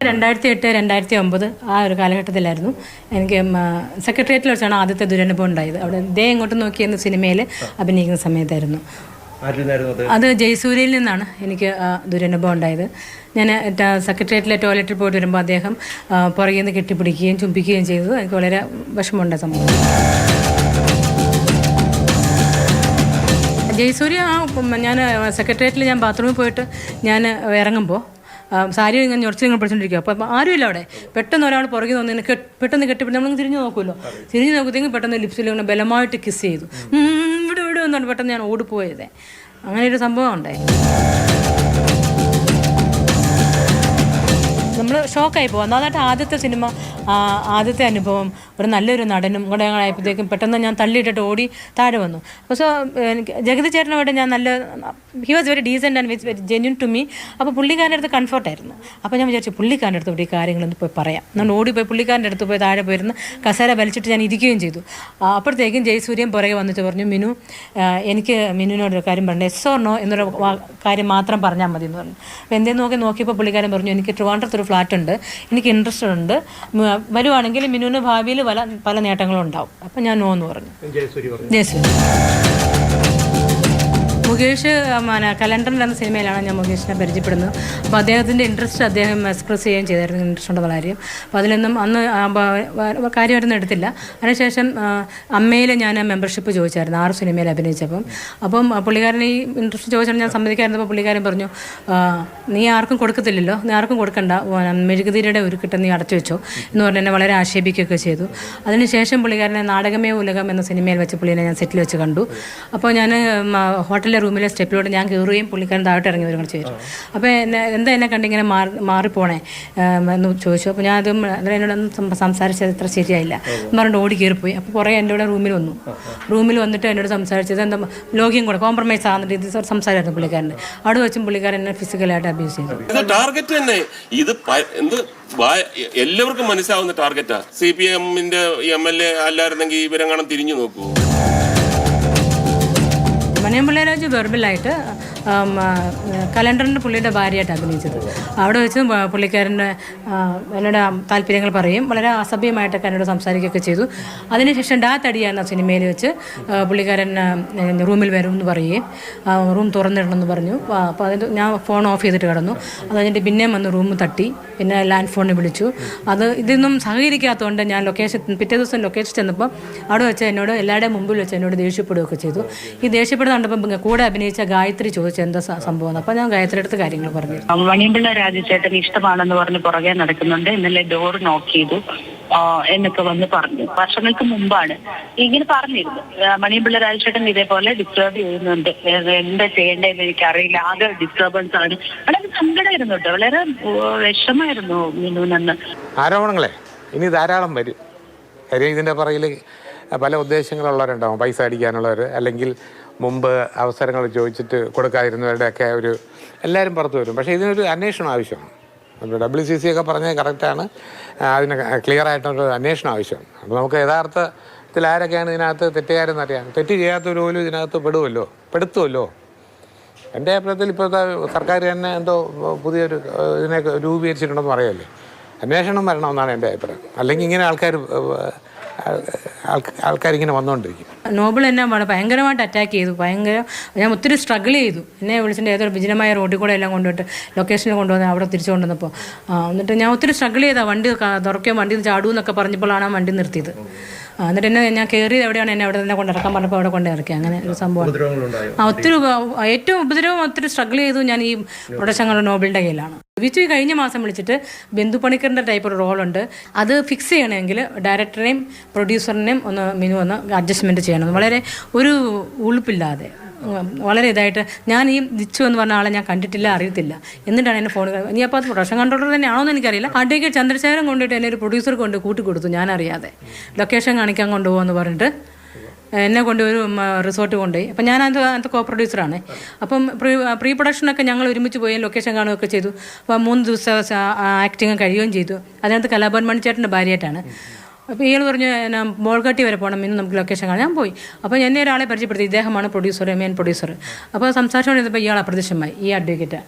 2008, 2009 ആ ഒരു കാലഘട്ടത്തിലായിരുന്നു എനിക്ക് സെക്രട്ടേറിയറ്റിൽ വെച്ചാണ് ആദ്യത്തെ ദുരനുഭവം ഉണ്ടായത്. അവിടെ ദേ ഇങ്ങോട്ട് നോക്കിയെന്ന സിനിമയിൽ അഭിനയിക്കുന്ന സമയത്തായിരുന്നു. അത് ജയസൂര്യയിൽ നിന്നാണ് എനിക്ക് ദുരനുഭവം ഉണ്ടായത്. ഞാൻ സെക്രട്ടേറിയറ്റിലെ ടോയ്ലറ്റിൽ പോയിട്ട് വരുമ്പോൾ അദ്ദേഹം പുറകിൽ നിന്ന് കെട്ടിപ്പിടിക്കുകയും ചുംബിക്കുകയും ചെയ്തത് എനിക്ക് വളരെ വിഷമമുണ്ടായ സംഭവം. ജയസൂര്യ ഞാൻ സെക്രട്ടേറിയറ്റിൽ ഞാൻ ബാത്റൂമിൽ പോയിട്ട് ഞാൻ ഇറങ്ങുമ്പോൾ സാരി ഇങ്ങനെ ഞൊറച്ചിങ്ങനെ പിടിച്ചോണ്ടിരിക്കുക. അപ്പോൾ ആരുമില്ല അവിടെ. പെട്ടെന്ന് ഒരാൾ പുറകെ വന്ന് പെട്ടെന്ന് കെട്ടിപ്പിടി നമ്മളിങ്ങനെ തിരിഞ്ഞു നോക്കുമല്ലോ. തിരിഞ്ഞു നോക്കുമ്പോഴത്തേക്കും പെട്ടെന്ന് ലിപ്സിൽ ഇങ്ങനെ ബലമായിട്ട് കിസ് ചെയ്തു. ഇവിടെ ഇവിടെ എന്നാണ് പെട്ടെന്ന് ഞാൻ ഓടിപ്പോയത്. അങ്ങനെ ഒരു സംഭവം ഉണ്ടായി. നമ്മൾ ഷോക്കായി പോകും. അതായിട്ട് ആദ്യത്തെ സിനിമ, ആദ്യത്തെ അനുഭവം, ഒരു നല്ലൊരു നടനും കൂടെ ആയപ്പോഴത്തേക്കും പെട്ടെന്ന് ഞാൻ തള്ളിയിട്ടിട്ട് ഓടി താഴെ വന്നു. അപ്പോൾ എനിക്ക് ജഗതി ചേട്ടനോട് ഞാൻ he was very decent and very genuine to me. അപ്പോൾ പുള്ളിക്കാരൻ്റെ അടുത്ത് കംഫർട്ടായിരുന്നു. അപ്പോൾ ഞാൻ വിചാരിച്ചു പുള്ളിക്കാരൻ്റെ അടുത്ത് ഇവിടെ ഈ കാര്യങ്ങളൊന്ന് പോയി പറയാം. ഞാൻ ഓടിപ്പോയി പുള്ളിക്കാരൻ്റെ അടുത്ത് പോയി താഴെ പോയിരുന്ന് കസേര വലിച്ചിട്ട് ഞാൻ ഇരിക്കുകയും ചെയ്തു. അപ്പോഴത്തേക്കും ജയസൂര്യൻ പുറകെ വന്നിട്ട് പറഞ്ഞു, മിനു എനിക്ക് മിനുവിനോടൊരു കാര്യം പറഞ്ഞു, എസ് ഓർ നോ എന്നൊരു കാര്യം മാത്രം പറഞ്ഞാൽ മതി എന്ന് പറഞ്ഞു. അപ്പോൾ എന്തേന്ന് നോക്കിയപ്പോൾ പുള്ളിക്കാരൻ പറഞ്ഞു, എനിക്ക് ട്രിവാൻഡ്രത്തൊരു ഫ്ലാറ്റുണ്ട്, എനിക്ക് ഇൻട്രസ്റ്റ് ഉണ്ട്, വരുവാണെങ്കിൽ മിനുവിന് ഭാവിയിൽ പല നേട്ടങ്ങളും ഉണ്ടാവും. അപ്പം ഞാൻ നോ എന്ന് പറഞ്ഞു. ജയസൂര്യ മുകേഷ് കലണ്ടറിൽ എന്ന സിനിമയിലാണ് ഞാൻ മുകേഷിനെ പരിചയപ്പെടുന്നത്. അപ്പോൾ അദ്ദേഹത്തിൻ്റെ ഇൻട്രസ്റ്റ് അദ്ദേഹം എക്സ്പ്രസ് ചെയ്യുകയും ചെയ്തായിരുന്നു, ഇൻട്രസ്റ്റ് ഉണ്ടെന്നുള്ള കാര്യം. അപ്പോൾ അതിലൊന്നും അന്ന് കാര്യമായിട്ടൊന്നും എടുത്തില്ല. അതിനുശേഷം അമ്മയിൽ ഞാൻ മെമ്പർഷിപ്പ് ചോദിച്ചായിരുന്നു 6 സിനിമയിൽ അഭിനയിച്ചപ്പം. അപ്പം പുള്ളിക്കാരൻ ഈ ഇൻട്രസ്റ്റ് ചോദിച്ചാൽ ഞാൻ സമ്മതിക്കായിരുന്നപ്പോൾ പുള്ളിക്കാരൻ പറഞ്ഞു, നീ ആർക്കും കൊടുക്കത്തില്ലല്ലോ, നീ ആർക്കും കൊടുക്കണ്ട, മെഴുകുതിരിയുടെ ഒരു കിട്ടുന്ന നീ അടച്ചു വെച്ചോ എന്ന് പറഞ്ഞ് എന്നെ വളരെ ആക്ഷേപിക്കുകയൊക്കെ ചെയ്തു. അതിനുശേഷം പുള്ളിക്കാരനെ നാടകമേ ഉലകം എന്ന സിനിമയിൽ വെച്ച് പുള്ളിനെ ഞാൻ സെറ്റിൽ വെച്ച് കണ്ടു. അപ്പോൾ ഞാൻ ഹോട്ടലിലെ റൂമിലെ സ്റ്റെപ്പിലൂടെ ഞാൻ കയറുകയും പുള്ളിക്കാരൻ താഴോട്ട് ഇറങ്ങി വരികയും ചെയ്തു. അപ്പോൾ എന്നെ കണ്ടിങ്ങനെ മാറിപ്പോണേ എന്ന് ചോദിച്ചു. അപ്പോൾ ഞാൻ അതും എന്നോടൊന്നും സംസാരിച്ചത് അത്ര ശരിയായില്ല എന്ന് പറഞ്ഞിട്ട് ഓടി കയറിപ്പോയി. അപ്പോൾ കുറേ എൻ്റെ കൂടെ റൂമിൽ വന്നിട്ട് എന്നോട് സംസാരിച്ചത് എന്താ ലോഗ്യം കൂടെ കോംപ്രമൈസ് ആകുന്നിട്ട് ഇത് സംസാരമായിരുന്നു പുള്ളിക്കാരൻ്റെ. അവിടെ വെച്ചും പുള്ളിക്കാരൻ എന്നെ ഫിസിക്കലായിട്ട് അബ്യൂസ് ചെയ്തു. ടാർഗറ്റ് തന്നെ ഇത് എല്ലാവർക്കും മനസ്സിലാവുന്ന ടാർഗറ്റാ. CPM-ന്റെ MLA അല്ലായിരുന്നെങ്കിൽ ഇവരെങ്ങനെ തിരിഞ്ഞു നോക്കൂ. മണിയമ്പിള്ള രാജു വെർബലായിട്ട് കലണ്ടറിൻ്റെ പുള്ളിയുടെ ഭാര്യയായിട്ട് അഭിനയിച്ചത്. അവിടെ വെച്ച് പുള്ളിക്കാരൻ്റെ എന്നോട് താല്പര്യങ്ങൾ പറയും, വളരെ അസഭ്യമായിട്ടൊക്കെ എന്നോട് സംസാരിക്കുകയൊക്കെ ചെയ്തു. അതിനുശേഷം ഡാ തടിയ എന്ന സിനിമയിൽ വെച്ച് പുള്ളിക്കാരൻ റൂമിൽ വരും എന്ന് പറയുകയും റൂം തുറന്നിടണമെന്ന് പറഞ്ഞു. അപ്പോൾ അതിന് ഞാൻ ഫോൺ ഓഫ് ചെയ്തിട്ട് കിടന്നു. അത് കഴിഞ്ഞിട്ട് പിന്നെയും വന്ന് റൂം തട്ടി, പിന്നെ ലാൻഡ് ഫോണിൽ വിളിച്ചു. ഇതൊന്നും സഹകരിക്കാത്തതുകൊണ്ട് ഞാൻ പിറ്റേ ദിവസം ലൊക്കേഷൻ ചെന്നപ്പോൾ അവിടെ വെച്ച് എന്നോട് എല്ലാവരുടെയും മുമ്പിൽ വെച്ച് എന്നോട് ദേഷ്യപ്പെടുകയൊക്കെ ചെയ്തു. ഈ ദേഷ്യപ്പെടുന്ന കണ്ടപ്പോൾ കൂടെ അഭിനയിച്ച ഗായത്രി ചോദിച്ചു എന്താ സംഭവം. അപ്പോൾ ഞാൻ ഗായത്രി അടുത്ത് കാര്യങ്ങൾ പറഞ്ഞു. മണിയമ്പിള്ള രാജുചേട്ടൻ ഇഷ്ടമാണെന്ന് പറഞ്ഞ് പുറകെ നടക്കുന്നുണ്ട്, ഇന്നലെ ഡോർ നോക്ക് ചെയ്തു എന്നൊക്കെ വന്ന് പറഞ്ഞു. വർഷങ്ങൾക്ക് മുമ്പാണ് ഇങ്ങനെ പറഞ്ഞിരുന്നു. മണിയമ്പിള്ള രാജുചേട്ടൻ ഇതേപോലെ ഡിസ്റ്റർബ് ചെയ്യുന്നുണ്ട്, എന്താ ചെയ്യേണ്ടതെന്ന് എനിക്കറിയില്ല, ആകെ ഡിസ്റ്റർബൻസ് ആണ്. വളരെ സങ്കടമായിരുന്നു കേട്ടോ, വളരെ വിഷമായിരുന്നു മിനുവിനെന്ന്. ആരോപണങ്ങളെ ഇനി ധാരാളം വരും. കാര്യം ഇതിൻ്റെ പുറകിൽ പല ഉദ്ദേശങ്ങളുള്ളവരുണ്ടാവും. പൈസ അടിക്കാനുള്ളവർ, അല്ലെങ്കിൽ മുമ്പ് അവസരങ്ങൾ ചോദിച്ചിട്ട് കൊടുക്കാതിരുന്നവരുടെയൊക്കെ എല്ലാവരും പുറത്ത് വരും. പക്ഷേ ഇതിനൊരു അന്വേഷണം ആവശ്യമാണ്. WCC ഒക്കെ പറഞ്ഞത് കറക്റ്റാണ്. അതിന് ക്ലിയറായിട്ടൊരു അന്വേഷണം ആവശ്യമാണ്. അപ്പോൾ നമുക്ക് യഥാർത്ഥത്തിൽ ആരൊക്കെയാണ് ഇതിനകത്ത് തെറ്റുകാരെന്നറിയാം. തെറ്റ് ചെയ്യാത്തവർ പോലും ഇതിനകത്ത് പെടുത്തുമല്ലോ. എൻ്റെ അഭിപ്രായത്തിൽ ഇപ്പോഴത്തെ സർക്കാർ തന്നെ എന്തോ പുതിയൊരു ഇതിനെ രൂപീകരിച്ചിട്ടുണ്ടെന്ന് പറയല്ലേ. അന്വേഷണം വരണമെന്നാണ് എൻ്റെ അഭിപ്രായം. അല്ലെങ്കിൽ ഇങ്ങനെ ആൾക്കാരിങ്ങനെ വന്നുകൊണ്ടിരിക്കും. നോബിൾ എന്നെ ഭയങ്കരമായിട്ട് അറ്റാക്ക് ചെയ്തു. ഞാൻ ഒത്തിരി സ്ട്രഗിൾ ചെയ്തു. എന്നെ വിളിച്ചിട്ട് ഏതൊരു വിജനമായ റോഡിൽ കൂടെ എല്ലാം കൊണ്ടുപോയിട്ട് ലൊക്കേഷനിൽ കൊണ്ടുവന്ന് അവിടെ തിരിച്ചു കൊണ്ടുവന്നപ്പോൾ എന്നിട്ട് ഞാൻ ഒത്തിരി സ്ട്രഗിൾ ചെയ്താൽ വണ്ടി തുറക്കുകയോ വണ്ടി ചാടൂ എന്നൊക്കെ പറഞ്ഞപ്പോഴാണ് ആ വണ്ടി നിർത്തിയത്. എന്നിട്ട് ഞാൻ കയറിയത് എവിടെയാണ്, എന്നെ അവിടെ തന്നെ കൊണ്ടിറക്കാൻ പറഞ്ഞപ്പോൾ അവിടെ കൊണ്ടിറക്കി. അങ്ങനെ ഒരു സംഭവം. ഒത്തിരി ഏറ്റവും ഉപദ്രവം ഒത്തിരി സ്ട്രഗിൾ ചെയ്തു ഞാൻ ഈ പ്രൊഡക്ഷങ്ങളുടെ നോബിളിൻ്റെ കയ്യിലാണ്. വിച്ചു കഴിഞ്ഞ മാസം വിളിച്ചിട്ട് ബിന്ദു പണിക്കറിൻ്റെ ടൈപ്പ് ഒരു റോളുണ്ട്, അത് ഫിക്സ് ചെയ്യണമെങ്കിൽ ഡയറക്ടറെയും പ്രൊഡ്യൂസറിനെയും മിനു ഒന്ന് അഡ്ജസ്റ്റ്മെൻറ്റ് ചെയ്യണം. വളരെ ഒരു ഉളുപ്പില്ലാതെ വളരെ ഇതായിട്ട്. ഞാൻ ഈ ദിച്ചു എന്ന് പറഞ്ഞ ആളെ ഞാൻ കണ്ടിട്ടില്ല, അറിയത്തില്ല. എന്നിട്ടാണ് എന്നെ ഫോൺ ഇനി അപ്പോൾ അത് പ്രൊഡക്ഷൻ കൺട്രോളർ തന്നെയാണോ എന്ന് എനിക്കറിയില്ല. അഡ്വക്കേറ്റ് ചന്ദ്രശേഖരൻ കൊണ്ടിട്ട് എന്നെ ഒരു പ്രൊഡ്യൂസർ കൊണ്ട് കൂട്ടിക്കൊടുത്തു, ഞാനറിയാതെ. ലൊക്കേഷൻ കാണിക്കാൻ കൊണ്ടുപോകുമെന്ന് പറഞ്ഞിട്ട് എന്നെ കൊണ്ട് ഒരു റിസോർട്ട് കൊണ്ടുപോയി. അപ്പം ഞാൻ അതിനകത്ത് കോ പ്രൊഡ്യൂസറാണ്. അപ്പം പ്രീ പ്രൊഡക്ഷനൊക്കെ ഞങ്ങൾ ഒരുമിച്ച് പോയി ലൊക്കേഷൻ കാണുകയൊക്കെ ചെയ്തു. അപ്പം 3 ദിവസം ആക്ടിങ് കഴിയുകയും ചെയ്തു. അതിനകത്ത് കലാഭവൻ മണിച്ചേട്ടൻ്റെ ഭാര്യയായിട്ടാണ്. അപ്പോൾ ഇയാൾ പറഞ്ഞു ബോൾഗാട്ടി വരെ പോകണം, ഇന്ന് നമുക്ക് ലൊക്കേഷൻ കാണാൻ. ഞാൻ പോയി. അപ്പോൾ എന്നെ ഒരാളെ പരിചയപ്പെടുത്തി, ഇദ്ദേഹമാണ് പ്രൊഡ്യൂസർ, മെയിൻ പ്രൊഡ്യൂസർ. അപ്പോൾ സംസാരിച്ചുകൊണ്ടിരുന്നപ്പോൾ ഇയാൾ അപ്രത്യക്ഷമായി, ഈ അഡ്വക്കേറ്റ്.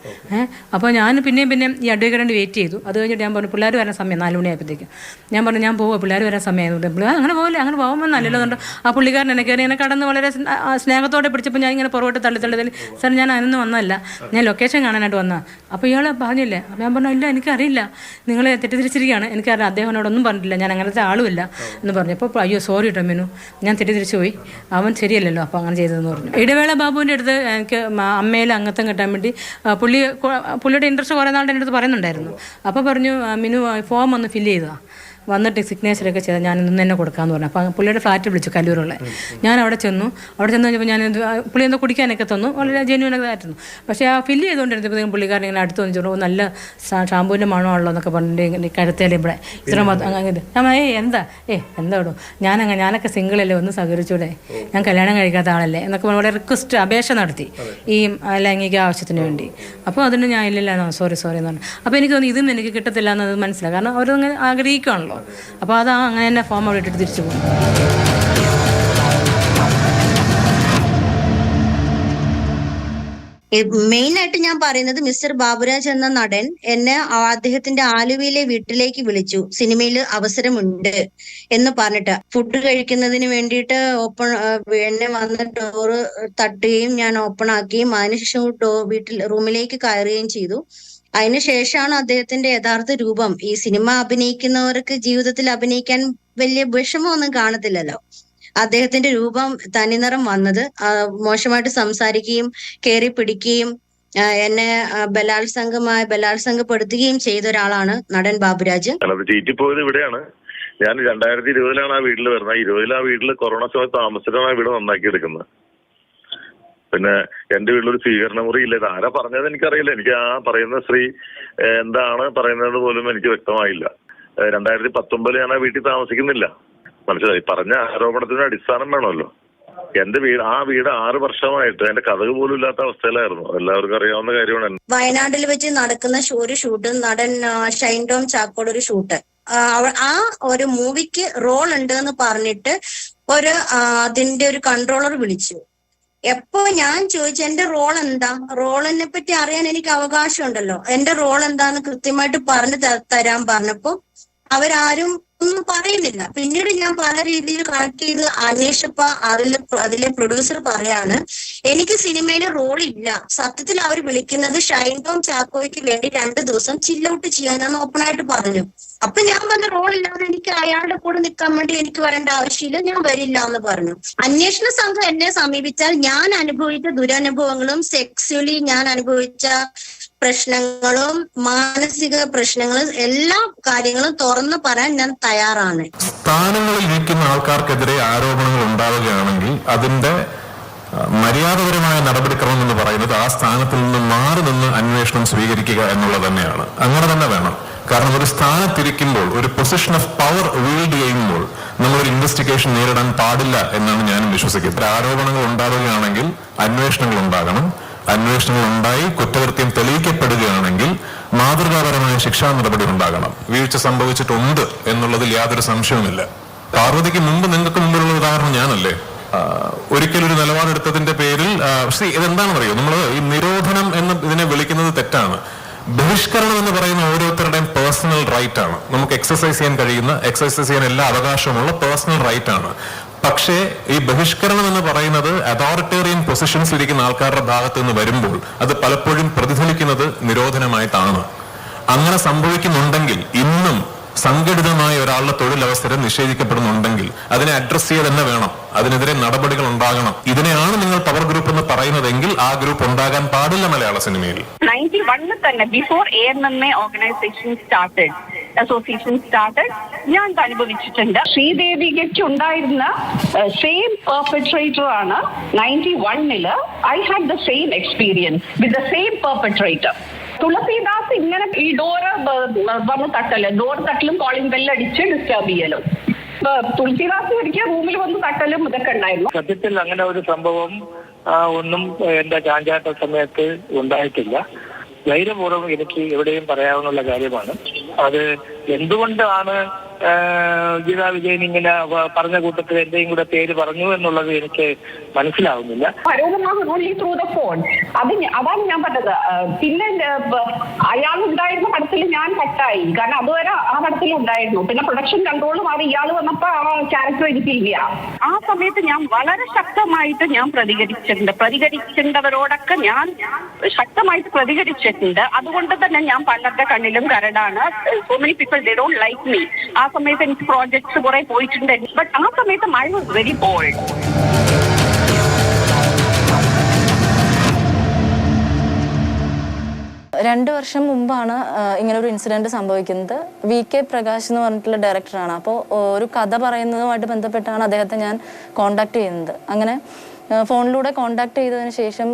അപ്പോൾ ഞാൻ പിന്നെയും ഈ അഡ്വക്കേറ്റ് വെയിറ്റ് ചെയ്തു. അത് കഴിഞ്ഞിട്ട് ഞാൻ പറഞ്ഞു പിള്ളേർ വരാൻ സമയം 4 മണിയായപ്പോഴത്തേക്കും ഞാൻ പറഞ്ഞു ഞാൻ പോവുക, പിള്ളേർ വരാൻ സമയമായിരുന്നു. അങ്ങനെ പോകില്ല, അങ്ങനെ പോകുമെന്നല്ലല്ലോ എന്നുണ്ട്. ആ പുള്ളിക്കാരൻ എന്നെ കയറി എന്നെ കടന്ന് വളരെ സ്നേഹത്തോടെ പിടിച്ചപ്പോൾ ഞാൻ ഇങ്ങനെ പുറകോട്ട് തള്ളി സാർ ഞാൻ അതിനൊന്നും വന്നതല്ല, ഞാൻ ലൊക്കേഷൻ കാണാനായിട്ട് വന്നതാണ്. അപ്പോൾ ഇയാൾ പറഞ്ഞില്ലേ. അപ്പോൾ ഞാൻ പറഞ്ഞു ഇല്ല എനിക്കറിയില്ല, നിങ്ങൾ തെറ്റിദ്ധരിച്ചിരിക്കുകയാണ്, എനിക്കറിയാം, അദ്ദേഹത്തിനോടൊന്നും പറഞ്ഞിട്ടില്ല, ഞാൻ അങ്ങനത്തെ ആളുമില്ല എന്ന് പറഞ്ഞു. അപ്പോൾ അയ്യോ സോറി കേട്ടോ മെനു, ഞാൻ തെറ്റിദ്ധരിച്ചു പോയി, അവൻ ശരിയല്ലല്ലോ അപ്പോൾ അങ്ങനെ ചെയ്തതെന്ന് പറഞ്ഞു. ഇടവേള ബാബുവിൻ്റെ അടുത്ത് എനിക്ക് അമ്മയിൽ അംഗത്വം കിട്ടാൻ വേണ്ടി പുള്ളിയുടെ ഇൻട്രസ്റ്റ് കുറേ നാളുടെ എൻ്റെ അടുത്ത് പറയുന്നുണ്ടായിരുന്നു. അപ്പോൾ പറഞ്ഞു മിനു ഫോം ഒന്ന് ഫില്ല് ചെയ്തതാണ്, വന്നിട്ട് സിഗ്നേച്ചറൊക്കെ ചെയ്താൽ ഞാൻ ഇന്ന് തന്നെ കൊടുക്കാമെന്ന് പറഞ്ഞു. അപ്പോൾ പുള്ളിയുടെ ഫ്ലാറ്റ് വിളിച്ചു കല്ലൂരുള്ള. ഞാൻ അവിടെ ചെന്നു കഴിഞ്ഞപ്പോൾ ഞാൻ പുള്ളി എന്തോ കുടിക്കാനൊക്കെ തന്നു, വളരെ ജെന്യൂനൊക്കെ ആയിരുന്നു. പക്ഷേ ആ ഫില്ല് ചെയ്തുകൊണ്ടിരുന്നപ്പോഴത്തേക്കും പുള്ളിക്കാരൻ ഇങ്ങനെ അടുത്ത് വന്നിച്ചു നല്ല ഷാമ്പൂവിൻ്റെ മണമാണല്ലോ എന്നൊക്കെ പറഞ്ഞിട്ട് കഴുത്തേലും ഇവിടെ ഇത്ര അങ്ങനെ. ഞാൻ എന്താടോ ഞാനൊക്കെ സിംഗിളല്ലേ, ഒന്ന് സഹകരിച്ചൂടെ, ഞാൻ കല്യാണം കഴിക്കാത്ത ആളല്ലേ എന്നൊക്കെ വളരെ റിക്വസ്റ്റ് അപേക്ഷ നടത്തി ഈ ലൈംഗിക ആവശ്യത്തിന് വേണ്ടി. അപ്പോൾ അതിന് ഞാൻ ഇല്ലില്ല സോറി എന്ന് പറഞ്ഞു. അപ്പോൾ എനിക്ക് തോന്നി ഇതും എനിക്ക് കിട്ടത്തില്ല എന്നത് മനസ്സിലായി, കാരണം അവരങ്ങനെ ആഗ്രഹിക്കുകയാണല്ലോ. അപ്പോൾ അത് അങ്ങനെ തന്നെ ഫോം അവിടെ ഇട്ടിട്ട് തിരിച്ചു പോകും. മെയിൻ ആയിട്ട് ഞാൻ പറയുന്നത് മിസ്റ്റർ ബാബുരാജ് എന്ന നടൻ എന്നെ അദ്ദേഹത്തിന്റെ ആലുവയിലെ വീട്ടിലേക്ക് വിളിച്ചു, സിനിമയിൽ അവസരമുണ്ട് എന്ന് പറഞ്ഞിട്ട്. ഫുഡ് കഴിക്കുന്നതിന് വേണ്ടിയിട്ട് എന്നെ വന്ന് ഡോറ് തട്ടുകയും ഞാൻ ഓപ്പൺ ആക്കുകയും അതിനുശേഷം വീട്ടിൽ റൂമിലേക്ക് കയറുകയും ചെയ്തു. അതിനുശേഷമാണ് അദ്ദേഹത്തിന്റെ യഥാർത്ഥ രൂപം. ഈ സിനിമ അഭിനയിക്കുന്നവർക്ക് ജീവിതത്തിൽ അഭിനയിക്കാൻ വലിയ വിഷമമൊന്നും കാണത്തില്ലല്ലോ. അദ്ദേഹത്തിന്റെ രൂപം തനിനിറം വന്നത്, മോശമായിട്ട് സംസാരിക്കുകയും കയറി പിടിക്കുകയും എന്നെ ബലാത്സംഗപ്പെടുത്തുകയും ചെയ്ത ഒരാളാണ് നടൻ ബാബുരാജ്. ചീറ്റിപ്പോയത് ഇവിടെയാണ്. ഞാൻ 2020 ആ വീട്ടിൽ വരുന്നത്. 20 ആ വീട്ടിൽ കൊറോണ സമയത്ത് താമസിച്ചിട്ടാണ് ആ വീട് നന്നാക്കി എടുക്കുന്നത്. പിന്നെ എന്റെ വീട്ടിലൊരു സ്വീകരണ മുറി ഇല്ല. ആരാ പറഞ്ഞത് എനിക്കറിയില്ല. എനിക്ക് ആ പറയുന്ന സ്ത്രീ എന്താണ് പറയുന്നത് പോലും എനിക്ക് വ്യക്തമായില്ല. 2019 ഞാൻ ആ വീട്ടിൽ താമസിക്കുന്നില്ല. മനസ്സിലായി. പറഞ്ഞ ആരോപണത്തിന് അടിസ്ഥാനം വേണമല്ലോ. എന്റെ ആ വീട് 6 വർഷമായിട്ട് എന്റെ കഥക് പോലും ഇല്ലാത്ത അവസ്ഥയിലായിരുന്നു. എല്ലാവർക്കും അറിയാവുന്ന കാര്യമാണ്. വയനാട്ടിൽ വെച്ച് നടക്കുന്ന ഒരു ഷൂട്ട്, നടൻ ഷൈൻ ടോം ചാക്കോട് ഒരു ഷൂട്ട്, ആ ഒരു മൂവിക്ക് റോൾ ഉണ്ട് എന്ന് പറഞ്ഞിട്ട് അതിന്റെ ഒരു കൺട്രോളർ വിളിച്ചു. എപ്പോ ഞാൻ ചോദിച്ചു എന്റെ റോൾ എന്താ, റോളിനെ പറ്റി അറിയാൻ എനിക്ക് അവകാശമുണ്ടല്ലോ, എന്റെ റോൾ എന്താന്ന് കൃത്യമായിട്ട് പറഞ്ഞു തരാൻ പറഞ്ഞപ്പോ അവരാരും ഒന്നും പറയുന്നില്ല. പിന്നീട് ഞാൻ പല രീതിയിൽ കണക്ട് ചെയ്ത് അന്വേഷിച്ചപ്പോ അതിലെ പ്രൊഡ്യൂസർ പറയാണ് എനിക്ക് സിനിമയിൽ റോൾ ഇല്ല, സത്യത്തിൽ അവർ വിളിക്കുന്നത് ഷൈൻ ടോം ചാക്കോയ്ക്ക് വേണ്ടി 2 ദിവസം ചില്ലൗട്ട് ചെയ്യാനാണ് ഓപ്പൺ ആയിട്ട് പറഞ്ഞു. അപ്പൊ ഞാൻ പറഞ്ഞ റോൾ ഇല്ലാതെ എനിക്ക് അയാളുടെ കൂടെ നിൽക്കാൻ വേണ്ടി എനിക്ക് വരേണ്ട ആവശ്യമില്ല, ഞാൻ വരില്ല എന്ന് പറഞ്ഞു. അന്വേഷണ സംഘം എന്നെ സമീപിച്ചാൽ ഞാൻ അനുഭവിച്ച ദുരനുഭവങ്ങളും സെക്സ്വലി ഞാൻ അനുഭവിച്ച പ്രശ്നങ്ങളും മാനസിക പ്രശ്നങ്ങളും എല്ലാ കാര്യങ്ങളും തുറന്നു പറയാൻ ഞാൻ തയ്യാറാണ്. സ്ഥാനങ്ങളിൽ ഇരിക്കുന്ന ആൾക്കാർക്കെതിരെ ആരോപണങ്ങൾ ഉണ്ടാവുകയാണെങ്കിൽ അതിന്റെ മര്യാദപരമായ നടപടിക്രമം എന്ന് പറയുന്നത് ആ സ്ഥാനത്തിൽ നിന്ന് മാറി നിന്ന് അന്വേഷണം സ്വീകരിക്കുക എന്നുള്ളത് തന്നെയാണ്. അങ്ങനെ തന്നെ വേണം. കാരണം ഒരു സ്ഥാനത്തിരിക്കുമ്പോൾ, ഒരു പൊസിഷൻ ഓഫ് പവർ വീൽഡ് ചെയ്യുമ്പോൾ നമ്മളൊരു ഇൻവെസ്റ്റിഗേഷൻ നേരിടാൻ പാടില്ല എന്നാണ് ഞാനും വിശ്വസിക്കുന്നത്. ആരോപണങ്ങൾ ഉണ്ടാവുകയാണെങ്കിൽ അന്വേഷണങ്ങൾ ഉണ്ടാകണം. അന്വേഷണങ്ങൾ ഉണ്ടായി കുറ്റകൃത്യം തെളിയിക്കപ്പെടുകയാണെങ്കിൽ മാതൃകാപരമായ ശിക്ഷാ നടപടി ഉണ്ടാകണം. വീഴ്ച സംഭവിച്ചിട്ടുണ്ട് എന്നുള്ളതിൽ യാതൊരു സംശയവുമില്ല. പാർവതിക്ക് മുമ്പ് നിങ്ങൾക്ക് മുമ്പിലുള്ള ഉദാഹരണം ഞാനല്ലേ. ഒരിക്കലൊരു നിലപാടെടുത്തതിന്റെ പേരിൽ ഇതെന്താണെന്നറിയോ, നമ്മൾ ഈ നിരോധനം എന്ന് ഇതിനെ വിളിക്കുന്നത് തെറ്റാണ്. ബഹിഷ്കരണം എന്ന് പറയുന്ന ഓരോരുത്തരുടെയും പേഴ്സണൽ റൈറ്റ് ആണ്. നമുക്ക് എക്സസൈസ് ചെയ്യാൻ എല്ലാ അവകാശമുള്ള പേഴ്സണൽ റൈറ്റ് ആണ്. പക്ഷേ ഈ ബഹിഷ്കരണം എന്ന് പറയുന്നത് അതോറിറ്റേറിയൻ പൊസിഷൻസ് ഇരിക്കുന്ന ആൾക്കാരുടെ ഭാഗത്ത് നിന്ന് വരുമ്പോൾ അത് പലപ്പോഴും പ്രതിഫലിക്കുന്നത് നിരോധനമായിട്ടാണ്. അങ്ങനെ സംഭവിക്കുന്നുണ്ടെങ്കിൽ, ഇന്നും സംഘടിതമായ ഒരാളുടെ തൊഴിലവസരം നിഷേധിക്കപ്പെടുന്നുണ്ടെങ്കിൽ അതിനെ അഡ്രസ് ചെയ്യുക തന്നെ വേണം. അതിനെതിരെ നടപടികൾ ഉണ്ടാകണം. ഇതിനെയാണ് നിങ്ങൾ പവർ ഗ്രൂപ്പ് എന്ന് പറയുന്നതെങ്കിൽ ആ ഗ്രൂപ്പ് ഉണ്ടാകാൻ പാടില്ല മലയാള സിനിമയിൽ. 91 തന്നെ before ANMA organisation association started ഞാൻ അനുഭവിച്ചിട്ടുണ്ട്. ശ്രീദേവിക്ക് ഉണ്ടായിരുന്ന സെയിം പെർപെട്രേറ്റർ ആണ് 91 I had the same experience with the same perpetrator. Thulasidas ഇങ്ങനെ ഈ ഡോറ് വന്ന് ഡോർ തട്ടലും കോളിംഗ് ബെല്ലടിച്ച് ഡിസ്റ്റർബ് ചെയ്യലും. തുളസിദാസ് ഒരിക്കൽ റൂമിൽ വന്ന് തട്ടലും ഇതൊക്കെ ഉണ്ടായിരുന്നു. സത്യത്തിൽ അങ്ങനെ ഒരു സംഭവം ഒന്നും എന്റെ ചാഞ്ചാട്ട സമയത്ത് ഉണ്ടായിട്ടില്ല. ധൈര്യപൂർവ്വം എനിക്ക് എവിടെയും പറയാവുന്ന കാര്യമാണ്. അത് എന്തുകൊണ്ടാണ് ഗീതാ വിജയൻ ഇങ്ങനെ പറഞ്ഞ കൂട്ടത്തിൽ എന്റെയും കൂടെ പേര് പറഞ്ഞു എന്നുള്ളത് എനിക്ക് മനസ്സിലാവുന്നില്ല. അതാണ് ഞാൻ പറഞ്ഞത്. പിന്നെ അയാൾ ഉണ്ടായിരുന്ന പടത്തിൽ ഞാൻ കട്ടായി, കാരണം അതുവരെ ആ പടത്തിൽ ഉണ്ടായിരുന്നു. പിന്നെ പ്രൊഡക്ഷൻ കൺട്രോൾ മാറി ഇയാൾ വന്നപ്പോ ആ ക്യാരക്ടർ എനിക്കില്ല. ആ സമയത്ത് ഞാൻ വളരെ ശക്തമായിട്ട് ഞാൻ പ്രതികരിക്കേണ്ടവരോടൊക്കെ ഞാൻ ശക്തമായിട്ട് പ്രതികരിച്ചിട്ടുണ്ട്. അതുകൊണ്ട് തന്നെ ഞാൻ പലരുടെ കണ്ണിലും കരടാണ്. So many people they don't like me. ആ സമയത്ത് എനിക്ക് പ്രോജക്ട്സ് കുറെ പോയിട്ടുണ്ട്. ബട്ട് ആ സമയത്ത് ഐ വാസ് വെരി ബോൾഡ്. 2 വർഷം മുമ്പാണ് ഇങ്ങനൊരു ഇൻസിഡൻറ്റ് സംഭവിക്കുന്നത്. VK പ്രകാശ് എന്ന് പറഞ്ഞിട്ടുള്ള ഡയറക്ടറാണ്. അപ്പോൾ ഒരു കഥ പറയുന്നതുമായിട്ട് ബന്ധപ്പെട്ടാണ് അദ്ദേഹത്തെ ഞാൻ കോൺടാക്ട് ചെയ്യുന്നത്. അങ്ങനെ ഫോണിലൂടെ കോൺടാക്ട് ചെയ്തതിന് ശേഷം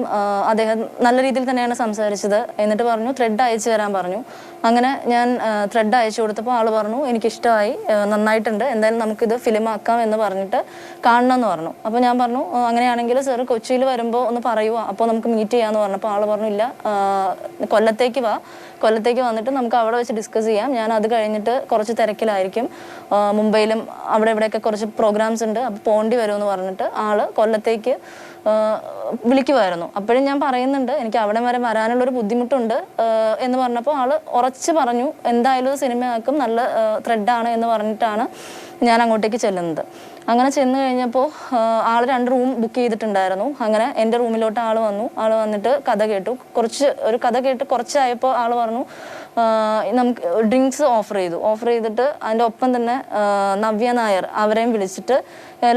അദ്ദേഹം നല്ല രീതിയിൽ തന്നെയാണ് സംസാരിച്ചത്. എന്നിട്ട് പറഞ്ഞു ത്രെഡ് അയച്ചു തരാൻ പറഞ്ഞു. അങ്ങനെ ഞാൻ ത്രെഡ് അയച്ചു കൊടുത്തപ്പോൾ ആൾ പറഞ്ഞു എനിക്കിഷ്ടമായി, നന്നായിട്ടുണ്ട്, എന്തായാലും നമുക്കിത് ഫിലിമാക്കാം എന്ന് പറഞ്ഞിട്ട് കാണണം എന്ന് പറഞ്ഞു. അപ്പോൾ ഞാൻ പറഞ്ഞു അങ്ങനെയാണെങ്കിൽ സാർ കൊച്ചിയിൽ വരുമ്പോൾ ഒന്ന് പറയുമോ, അപ്പോൾ നമുക്ക് മീറ്റ് ചെയ്യാമെന്ന് പറഞ്ഞപ്പോൾ ആൾ പറഞ്ഞു ഇല്ല, കൊല്ലത്തേക്ക് വന്നിട്ട് നമുക്ക് അവിടെ വെച്ച് ഡിസ്കസ് ചെയ്യാം. ഞാൻ അത് കഴിഞ്ഞിട്ട് കുറച്ച് തിരക്കിലായിരിക്കും, മുംബൈയിലും അവിടെ ഇവിടെയൊക്കെ കുറച്ച് പ്രോഗ്രാംസ് ഉണ്ട്, അപ്പോൾ പോകേണ്ടി വരുമെന്ന് പറഞ്ഞിട്ട് ആൾ കൊല്ലത്തേക്ക് വിളിക്കുമായിരുന്നു. അപ്പോഴും ഞാൻ പറയുന്നുണ്ട് എനിക്ക് അവിടെ വരെ വരാനുള്ളൊരു ബുദ്ധിമുട്ടുണ്ട് എന്ന് പറഞ്ഞപ്പോൾ ആൾ ഉറച്ച് പറഞ്ഞു എന്തായാലും സിനിമയാക്കും, നല്ല ത്രെഡാണ് എന്ന് പറഞ്ഞിട്ടാണ് ഞാൻ അങ്ങോട്ടേക്ക് ചെല്ലുന്നത്. അങ്ങനെ ചെന്ന് കഴിഞ്ഞപ്പോൾ ആൾ 2 റൂം ബുക്ക് ചെയ്തിട്ടുണ്ടായിരുന്നു. അങ്ങനെ എൻ്റെ റൂമിലോട്ട് ആൾ വന്നിട്ട് കഥ കേട്ടു. കുറച്ചായപ്പോൾ ആൾ പറഞ്ഞു നമുക്ക് ഡ്രിങ്ക്സ് ഓഫർ ചെയ്തിട്ട് അതിൻ്റെ ഒപ്പം തന്നെ നവ്യ നായർ അവരെയും വിളിച്ചിട്ട്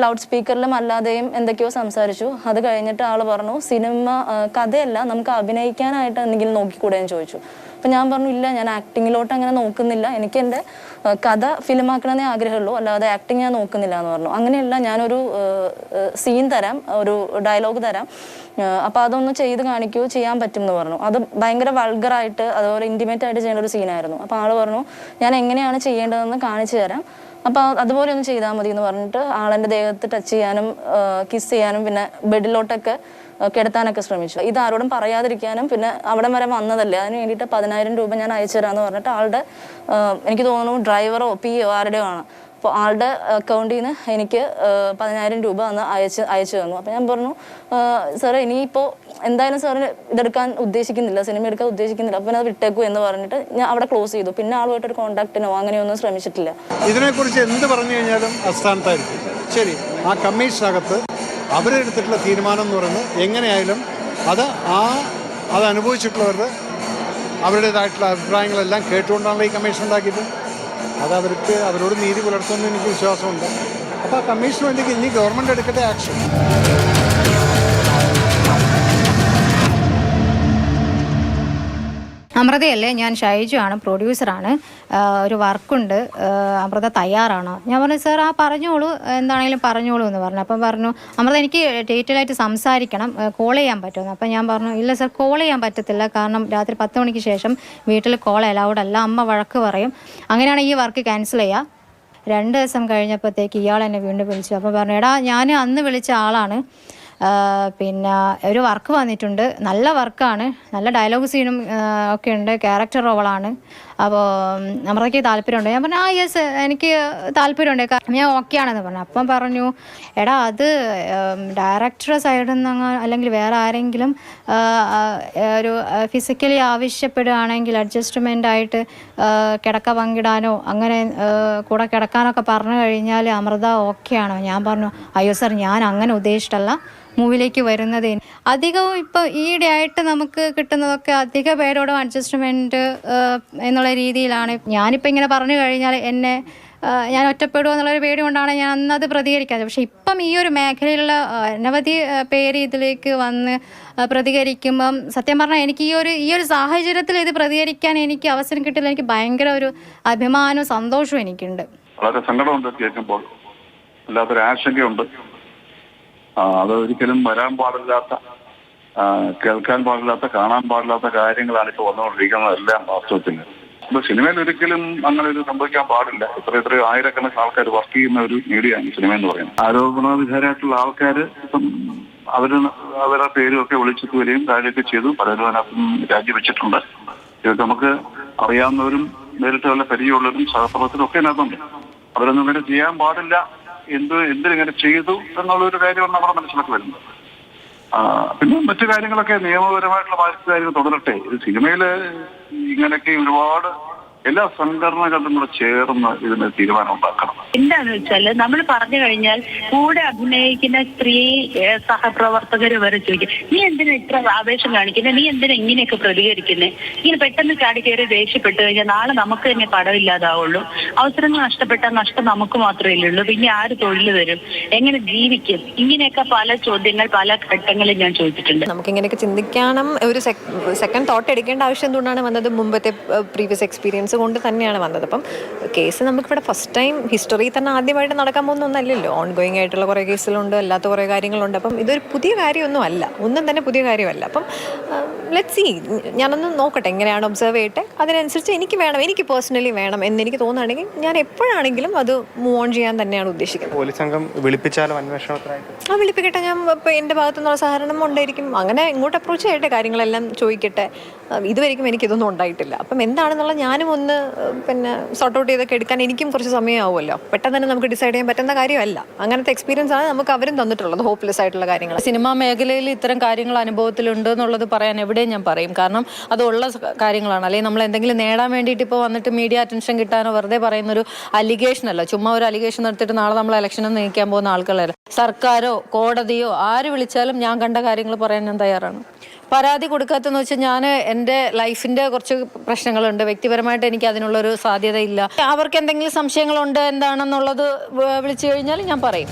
ലൗഡ് സ്പീക്കറിലും അല്ലാതെയും എന്തൊക്കെയോ സംസാരിച്ചു. അത് കഴിഞ്ഞിട്ട് ആൾ പറഞ്ഞു സിനിമ കഥയല്ല, നമുക്ക് അഭിനയിക്കാനായിട്ട് എന്തെങ്കിലും നോക്കിക്കൂടെ എന്ന് ചോദിച്ചു. അപ്പം ഞാൻ പറഞ്ഞു ഇല്ല, ഞാൻ ആക്ടിങ്ങിലോട്ട് അങ്ങനെ നോക്കുന്നില്ല, എനിക്ക് എൻ്റെ കഥ ഫിലിമാക്കണമെന്നേ ആഗ്രഹമുള്ളൂ, അല്ലാതെ ആക്ടിങ് ഞാൻ നോക്കുന്നില്ല എന്ന് പറഞ്ഞു. അങ്ങനെയല്ല, ഞാനൊരു സീൻ തരാം, ഒരു ഡയലോഗ് തരാം, അപ്പോൾ അതൊന്ന് ചെയ്ത് കാണിക്കുകയോ ചെയ്യാൻ പറ്റും എന്ന് പറഞ്ഞു. അത് ഭയങ്കര വൾഗറായിട്ട് അതുപോലെ ഇൻറ്റിമേറ്റ് ആയിട്ട് ചെയ്യേണ്ട ഒരു സീനായിരുന്നു. അപ്പോൾ ആൾ പറഞ്ഞു ഞാൻ എങ്ങനെയാണ് ചെയ്യേണ്ടതെന്ന് കാണിച്ചു തരാം, അപ്പോൾ അതുപോലെ ഒന്ന് ചെയ്താൽ മതി എന്ന് പറഞ്ഞിട്ട് ആളെൻ്റെ ദേഹത്ത് ടച്ച് ചെയ്യാനും കിസ് ചെയ്യാനും പിന്നെ ബെഡിലോട്ടൊക്കെ കിടത്താനൊക്കെ ശ്രമിച്ചു. ഇത് ആരോടും പറയാതിരിക്കാനും പിന്നെ അവിടെ വരെ വന്നതല്ലേ, അതിന് വേണ്ടിയിട്ട് 10,000 രൂപ ഞാൻ അയച്ചു തരാമെന്ന് പറഞ്ഞിട്ട് ആളുടെ എനിക്ക് തോന്നുന്നു ഡ്രൈവറോ PO ആരുടെയോ ആണ്. അപ്പോൾ ആളുടെ അക്കൗണ്ടിൽ നിന്ന് എനിക്ക് 10,000 രൂപ അന്ന് അയച്ചു തന്നു. അപ്പോൾ ഞാൻ പറഞ്ഞു സാറേ ഇനിയിപ്പോൾ എന്തായാലും സാറ് ഇതെടുക്കാൻ ഉദ്ദേശിക്കുന്നില്ല, സിനിമ എടുക്കാൻ ഉദ്ദേശിക്കുന്നില്ല, അപ്പോൾ അത് വിട്ടേക്കൂ എന്ന് പറഞ്ഞിട്ട് ഞാൻ അവിടെ ക്ലോസ് ചെയ്തു. പിന്നെ ആളുമായിട്ടൊരു കോൺടാക്റ്റിനോ അങ്ങനെയൊന്നും ശ്രമിച്ചിട്ടില്ല. ഇതിനെക്കുറിച്ച് എന്ത് പറഞ്ഞു കഴിഞ്ഞാലും അസ്ഥാനത്തായിരിക്കും. ശരി, ആ കമ്മീഷനകത്ത് അവരെടുത്തിട്ടുള്ള തീരുമാനം എന്ന് പറയുന്നത് എങ്ങനെയായാലും അത് അനുഭവിച്ചിട്ടുള്ളവരുടെ അവരുടേതായിട്ടുള്ള അഭിപ്രായങ്ങളെല്ലാം കേട്ടുകൊണ്ടാണല്ലോ ഈ കമ്മീഷൻ ഉണ്ടാക്കിയത്. അത് അവരോട് നീതി പുലർത്തുമെന്ന് എനിക്ക് വിശ്വാസമുണ്ട്. അപ്പോൾ ആ കമ്മീഷന് വേണ്ടി ഇനി ഗവൺമെൻറ് എടുക്കട്ടെ ആക്ഷൻ. അമൃതയല്ലേ, ഞാൻ ഷൈജു ആണ്, പ്രൊഡ്യൂസറാണ്. ഒരു വർക്കുണ്ട്, അമൃത തയ്യാറാണോ? ഞാൻ പറഞ്ഞു സാർ പറഞ്ഞോളൂ, എന്താണെങ്കിലും പറഞ്ഞോളൂ എന്ന് പറഞ്ഞു. അപ്പം പറഞ്ഞു അമൃത എനിക്ക് ഡീറ്റെയിൽ ആയിട്ട് സംസാരിക്കണം, കോൾ ചെയ്യാൻ പറ്റുമെന്ന്. അപ്പം ഞാൻ പറഞ്ഞു ഇല്ല സാർ, കോൾ ചെയ്യാൻ പറ്റത്തില്ല, കാരണം രാത്രി 10 മണിക്ക് ശേഷം വീട്ടിൽ കോൾ അലൗഡ് അല്ല, അമ്മ വഴക്ക് പറയും, അങ്ങനെയാണ് ഈ വർക്ക് ക്യാൻസൽ ചെയ്യുക. 2 ദിവസം കഴിഞ്ഞപ്പോഴത്തേക്ക് ഇയാൾ എന്നെ വീണ്ടും വിളിച്ചു. അപ്പോൾ പറഞ്ഞു എടാ ഞാൻ അന്ന് വിളിച്ച ആളാണ്, പിന്നെ ഒരു വർക്ക് വന്നിട്ടുണ്ട്, നല്ല വർക്കാണ്, നല്ല ഡയലോഗ് സീനും ഒക്കെ ഉണ്ട്, ക്യാരക്ടർ റോളാണ്, അപ്പോൾ അമൃതയ്ക്ക് താല്പര്യമുണ്ട്. ഞാൻ പറഞ്ഞു യെസ് എനിക്ക് താല്പര്യമുണ്ട്, ഞാൻ ഓക്കെയാണെന്ന് പറഞ്ഞു. അപ്പം പറഞ്ഞു എടാ അത് ഡയറക്ടറുടെ സൈഡിൽ നിന്ന് അല്ലെങ്കിൽ വേറെ ആരെങ്കിലും ഒരു ഫിസിക്കലി ആവശ്യപ്പെടുകയാണെങ്കിൽ അഡ്ജസ്റ്റ്മെൻ്റ് ആയിട്ട് കിടക്ക പങ്കിടാനോ അങ്ങനെ കൂടെ കിടക്കാനൊക്കെ പറഞ്ഞു കഴിഞ്ഞാൽ അമൃത ഓക്കെയാണോ? ഞാൻ പറഞ്ഞു അയ്യോ സാർ ഞാൻ അങ്ങനെ ഉദ്ദേശിച്ചിട്ടല്ല മൂവിലേക്ക് വരുന്നത്. അധികവും ഇപ്പോൾ ഈയിടെ ആയിട്ട് നമുക്ക് കിട്ടുന്നതൊക്കെ അധിക പേരോടും അഡ്ജസ്റ്റ്മെൻറ്റ് എന്നുള്ള രീതിയിലാണ്. ഞാനിപ്പോൾ ഇങ്ങനെ പറഞ്ഞു കഴിഞ്ഞാൽ ഞാൻ ഒറ്റപ്പെടുക എന്നുള്ളൊരു പേടി കൊണ്ടാണ് ഞാൻ അന്നത് പ്രതികരിക്കാത്തത്. പക്ഷേ ഇപ്പം ഈ ഒരു മേഖലയിലുള്ള അനവധി പേര് ഇതിലേക്ക് വന്ന് പ്രതികരിക്കുമ്പം സത്യം പറഞ്ഞാൽ എനിക്ക് ഈ ഒരു സാഹചര്യത്തിൽ ഇത് പ്രതികരിക്കാൻ എനിക്ക് അവസരം കിട്ടില്ല, എനിക്ക് ഭയങ്കര ഒരു അഭിമാനവും സന്തോഷവും എനിക്കുണ്ട്. വളരെ സങ്കടമുണ്ട് കേൾക്കുമ്പോൾ, അല്ലാത്തൊരു ആശങ്കയുണ്ട്. അത് ഒരിക്കലും വരാൻ പാടില്ലാത്ത, കേൾക്കാൻ പാടില്ലാത്ത, കാണാൻ പാടില്ലാത്ത കാര്യങ്ങളാണ് ഇപ്പോൾ വന്നുകൊണ്ടിരിക്കുന്നതെല്ലാം വാസ്തവത്തിൽ. അപ്പോൾ സിനിമയിൽ ഒരിക്കലും അങ്ങനെ ഒരു സംഭവിക്കാൻ പാടില്ല. എത്രയോ ആയിരക്കണക്കിന് ആൾക്കാർ വർക്ക് ചെയ്യുന്ന ഒരു മീഡിയയാണ് സിനിമ എന്ന് പറയുന്നത്. ആരോപണവിധേയരായിട്ടുള്ള ആൾക്കാർ ഇപ്പം അവരുടെ പേരുമൊക്കെ വിളിച്ചിട്ട് വരികയും കാര്യമൊക്കെ ചെയ്തു. പലരും അതിനകത്തും രാജിവെച്ചിട്ടുണ്ട്. ഇതൊക്കെ നമുക്ക് അറിയാവുന്നവരും നേരിട്ട് വല്ല പരിചയമുള്ളവരും സഹപ്രവർത്തകരും ഒക്കെ അതിനകത്തുണ്ട്. അവരൊന്നും ഇങ്ങനെ ചെയ്യാൻ പാടില്ല, എന്തിനിങ്ങനെ ചെയ്തു എന്നുള്ളൊരു കാര്യമാണ് നമ്മുടെ മനസ്സിലൊക്കെ വരുന്നത്. പിന്നെ മറ്റു കാര്യങ്ങളൊക്കെ നിയമപരമായിട്ടുള്ള ബാക്കി കാര്യങ്ങൾ തുടരട്ടെ. ഇത് സിനിമയില് ഇങ്ങനെയൊക്കെ ഒരുപാട് എല്ലാ സംഘടനകളും കൂടെ ചേർന്ന് ഇതിന് തീരുമാനം ഉണ്ടാക്കണം. എന്താന്ന് വെച്ചാല് നമ്മൾ പറഞ്ഞു കഴിഞ്ഞാൽ കൂടെ അഭിനയിക്കുന്ന സ്ത്രീ സഹപ്രവർത്തകര് വരെ ചോദിക്കും, നീ എന്തിനാ ഇത്ര ആവേശം കാണിക്കുന്നത്, നീ എന്തിനാ ഇങ്ങനെയൊക്കെ പ്രതികരിക്കുന്നത്, ഇങ്ങനെ പെട്ടെന്ന് ചാടി കയറി ദേഷ്യപ്പെട്ട് കഴിഞ്ഞാൽ നാളെ നമുക്ക് തന്നെ പടമില്ലാതാവുള്ളൂ, അവസരങ്ങൾ നഷ്ടപ്പെട്ടാൽ നഷ്ടം നമുക്ക് മാത്രമേ ഉള്ളൂ, പിന്നെ ആര് തൊഴിൽ തരും, എങ്ങനെ ജീവിക്കും, ഇങ്ങനെയൊക്കെ പല ചോദ്യങ്ങൾ പല ഘട്ടങ്ങളിൽ ഞാൻ ചോദിച്ചിട്ടുണ്ട്. നമുക്ക് ഇങ്ങനെയൊക്കെ ചിന്തിക്കാനും ഒരു സെക്കൻഡ് തോട്ട് എടുക്കേണ്ട ആവശ്യം എന്തുകൊണ്ടാണ് വന്നത്, മുമ്പത്തെ പ്രീവിയസ് എക്സ്പീരിയൻസ് കൊണ്ട് തന്നെയാണ് വന്നത്. അപ്പം കേസ് നമുക്കിവിടെ ഫസ്റ്റ് ടൈം ഹിസ്റ്ററി തന്നെ ആദ്യമായിട്ട് നടക്കാൻ പോകുന്ന ഒന്നല്ലല്ലോ. ഓൺ ഗോയിങ് ആയിട്ടുള്ള കുറേ കേസുകളുണ്ട്, അല്ലാത്ത കുറേ കാര്യങ്ങളുണ്ട്. അപ്പം ഇതൊരു പുതിയ കാര്യമൊന്നും അല്ല, ഒന്നും തന്നെ പുതിയ കാര്യമല്ല. അപ്പം ലെറ്റ്സ് സീ, ഞാനൊന്ന് നോക്കട്ടെ, എങ്ങനെയാണ് ഒബ്സർവ് ചെയ്യട്ടെ, അതിനനുസരിച്ച് എനിക്ക് പേഴ്സണലി വേണം എന്നെനിക്ക് തോന്നുകയാണെങ്കിൽ ഞാൻ എപ്പോഴാണെങ്കിലും അത് മൂവ് ഓൺ ചെയ്യാൻ തന്നെയാണ് ഉദ്ദേശിക്കുന്നത്. പോലീസ് സംഘം വിളിപ്പിച്ചാലും അന്വേഷണത്തിനായിട്ട് വിളിപ്പിക്കട്ടെ, ഞാൻ ഇപ്പോൾ എൻ്റെ ഭാഗത്തുനിന്നുള്ള സഹകരണം ഉണ്ടായിരിക്കും. അങ്ങനെ ഇങ്ങോട്ട് അപ്രോച്ച് ചെയ്യട്ടെ, കാര്യങ്ങളെല്ലാം ചോദിക്കട്ടെ. ഇതുവരെയും എനിക്കിതൊന്നും ഉണ്ടായിട്ടില്ല. അപ്പം എന്താണെന്നുള്ള ഞാനും ഒന്ന് പിന്നെ സോർട്ട് ഔട്ട് ചെയ്തൊക്കെ എടുക്കാൻ എനിക്കും കുറച്ച് സമയമാവുമല്ലോ. പെട്ടെന്ന് തന്നെ നമുക്ക് ഡിസൈഡ് ചെയ്യാൻ പറ്റുന്ന കാര്യമല്ല. അങ്ങനത്തെ എക്സ്പീരിയൻസ് ആണ് നമുക്ക് അവരും തന്നിട്ടുള്ളത്, ഹോപ്പ്ലെസ് ആയിട്ടുള്ള കാര്യങ്ങൾ. സിനിമാ മേഖലയിൽ ഇത്തരം കാര്യങ്ങൾ അനുഭവത്തിലുണ്ട് എന്നുള്ളത് പറയാൻ എവിടെയും ഞാൻ പറയും. കാരണം അതുള്ള കാര്യങ്ങളാണ്. അല്ലെങ്കിൽ നമ്മൾ എന്തെങ്കിലും നേടാൻ വേണ്ടിയിട്ട് ഇപ്പോൾ വന്നിട്ട് മീഡിയ അറ്റൻഷൻ കിട്ടാനോ വെറുതെ പറയുന്നൊരു അലിഗേഷൻ അല്ല. ചുമ്മാ ഒരു അലിഗേഷൻ നടത്തിയിട്ട് നാളെ നമ്മൾ ഇലക്ഷനും നയിക്കാൻ പോകുന്ന ആൾക്കാരല്ല. സർക്കാരോ കോടതിയോ ആര് വിളിച്ചാലും ഞാൻ കണ്ട കാര്യങ്ങൾ പറയാൻ ഞാൻ തയ്യാറാണ്. പരാതി കൊടുക്കാത്തെന്ന് വെച്ചാൽ ഞാൻ എൻ്റെ ലൈഫിൻ്റെ കുറച്ച് പ്രശ്നങ്ങളുണ്ട്, വ്യക്തിപരമായിട്ട് എനിക്ക് അതിനുള്ളൊരു സാധ്യതയില്ല. അവർക്ക് എന്തെങ്കിലും സംശയങ്ങളുണ്ട് എന്താണെന്നുള്ളത് വിളിച്ചു കഴിഞ്ഞാൽ ഞാൻ പറയും.